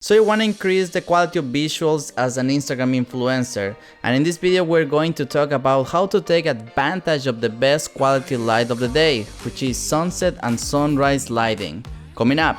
So you want to increase the quality of visuals as an Instagram influencer, and in this video we're going to talk about how to take advantage of the best quality light of the day, which is sunset and sunrise lighting. Coming up!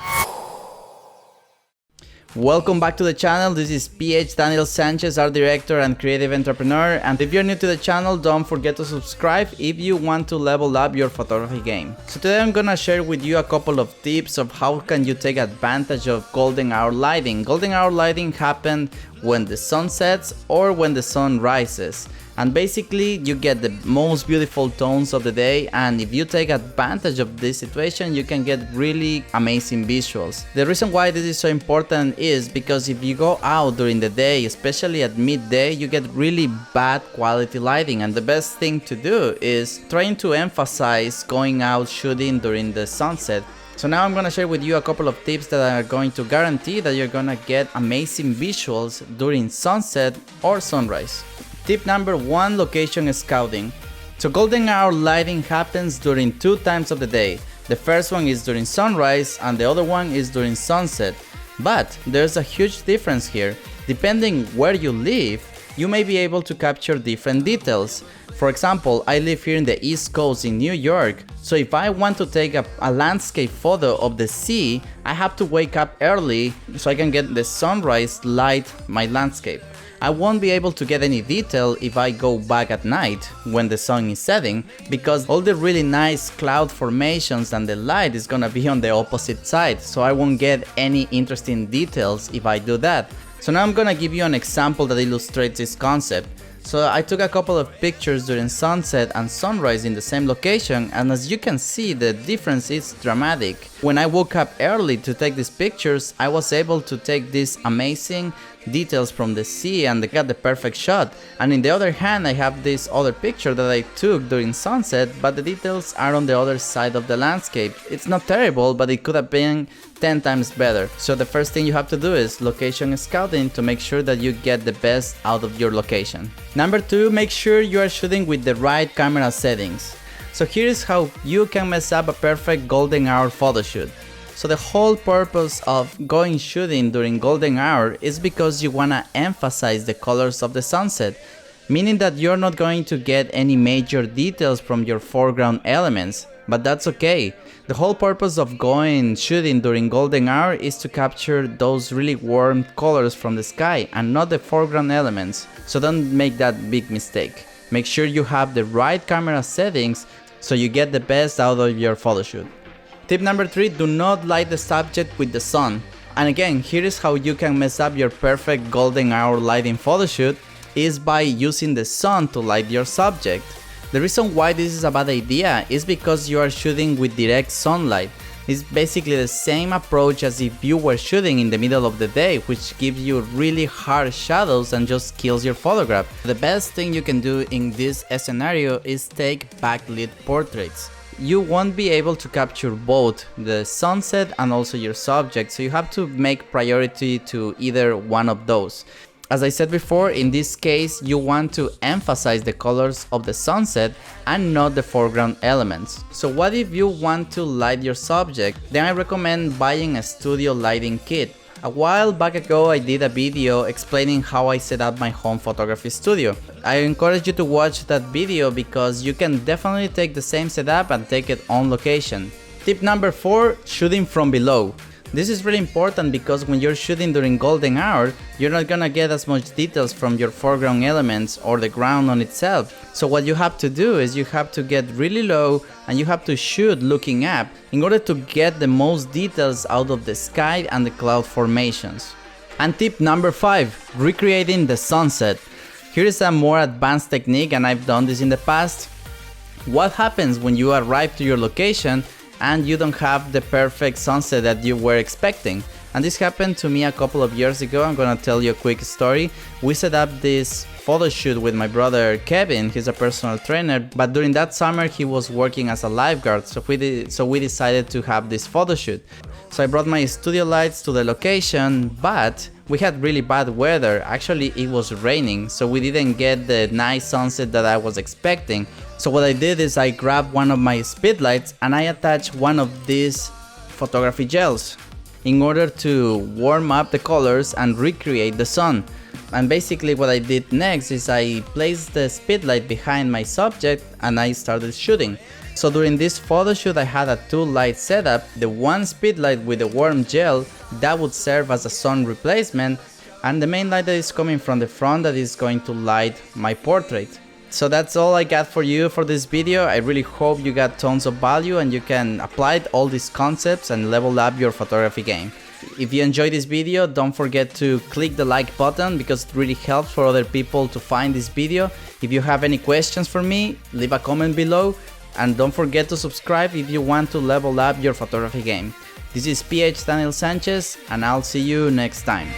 Welcome back to the channel. This is PH Daniel Sanchez, art director and creative entrepreneur, and if you're new to the channel, don't forget to subscribe if you want to level up your photography game. So today I'm gonna share with you a couple of tips of how can you take advantage of golden hour lighting. Golden hour lighting happens when the sun sets or when the sun rises, and basically you get the most beautiful tones of the day, and if you take advantage of this situation you can get really amazing visuals. The reason why this is so important is because if you go out during the day, especially at midday, you get really bad quality lighting, and the best thing to do is trying to emphasize going out shooting during the sunset. So now I'm gonna share with you a couple of tips that are going to guarantee that you're gonna get amazing visuals during sunset or sunrise. Tip number 1, location scouting. So golden hour lighting happens during 2 times of the day. The first one is during sunrise and the other one is during sunset. But there's a huge difference here. Depending where you live, you may be able to capture different details. For example, I live here in the East Coast in New York, so if I want to take a landscape photo of the sea, I have to wake up early so I can get the sunrise light my landscape. I won't be able to get any detail if I go back at night when the sun is setting, because all the really nice cloud formations and the light is gonna be on the opposite side, so I won't get any interesting details if I do that. So now I'm gonna give you an example that illustrates this concept. So I took a couple of pictures during sunset and sunrise in the same location, and as you can see, the difference is dramatic. When I woke up early to take these pictures, I was able to take these amazing details from the sea and got the perfect shot. And in the other hand, I have this other picture that I took during sunset, but the details are on the other side of the landscape. It's not terrible, but it could have been 10 times better. So the first thing you have to do is location scouting to make sure that you get the best out of your location. Number 2, make sure you are shooting with the right camera settings. So here is how you can mess up a perfect golden hour photo shoot. So the whole purpose of going shooting during golden hour is because you wanna emphasize the colors of the sunset, meaning that you're not going to get any major details from your foreground elements, but that's okay. The whole purpose of going shooting during golden hour is to capture those really warm colors from the sky and not the foreground elements, so don't make that big mistake. Make sure you have the right camera settings so you get the best out of your photo shoot. Tip number 3, do not light the subject with the sun. And again, here is how you can mess up your perfect golden hour lighting photo shoot is by using the sun to light your subject. The reason why this is a bad idea is because you are shooting with direct sunlight. It's basically the same approach as if you were shooting in the middle of the day, which gives you really harsh shadows and just kills your photograph. The best thing you can do in this scenario is take backlit portraits. You won't be able to capture both the sunset and also your subject, so you have to make priority to either one of those. As I said before, in this case you want to emphasize the colors of the sunset and not the foreground elements. So what if you want to light your subject? Then I recommend buying a studio lighting kit. A while back ago I did a video explaining how I set up my home photography studio. I encourage you to watch that video because you can definitely take the same setup and take it on location. Tip number 4, shooting from below. This is really important because when you're shooting during golden hour, you're not gonna get as much details from your foreground elements or the ground on itself. So what you have to do is you have to get really low and you have to shoot looking up in order to get the most details out of the sky and the cloud formations. And tip number 5, recreating the sunset. Here is a more advanced technique, and I've done this in the past. What happens when you arrive to your location and you don't have the perfect sunset that you were expecting? And this happened to me a couple of years ago. I'm gonna tell you a quick story. We set up this photo shoot with my brother Kevin. He's a personal trainer, but during that summer he was working as a lifeguard, so we decided to have this photo shoot. So I brought my studio lights to the location, but we had really bad weather. Actually it was raining, so we didn't get the nice sunset that I was expecting. So what I did is I grabbed one of my speed lights and I attached one of these photography gels. in order to warm up the colors and recreate the sun. And basically what I did next is I placed the speedlight behind my subject and I started shooting. So during this photo shoot I had a 2-light setup, the one speedlight with the warm gel that would serve as a sun replacement, and the main light that is coming from the front that is going to light my portrait. So that's all I got for you for this video. I really hope you got tons of value and you can apply all these concepts and level up your photography game. If you enjoyed this video, don't forget to click the like button because it really helps for other people to find this video. If you have any questions for me, leave a comment below, and don't forget to subscribe if you want to level up your photography game. This is PH Daniel Sanchez, and I'll see you next time.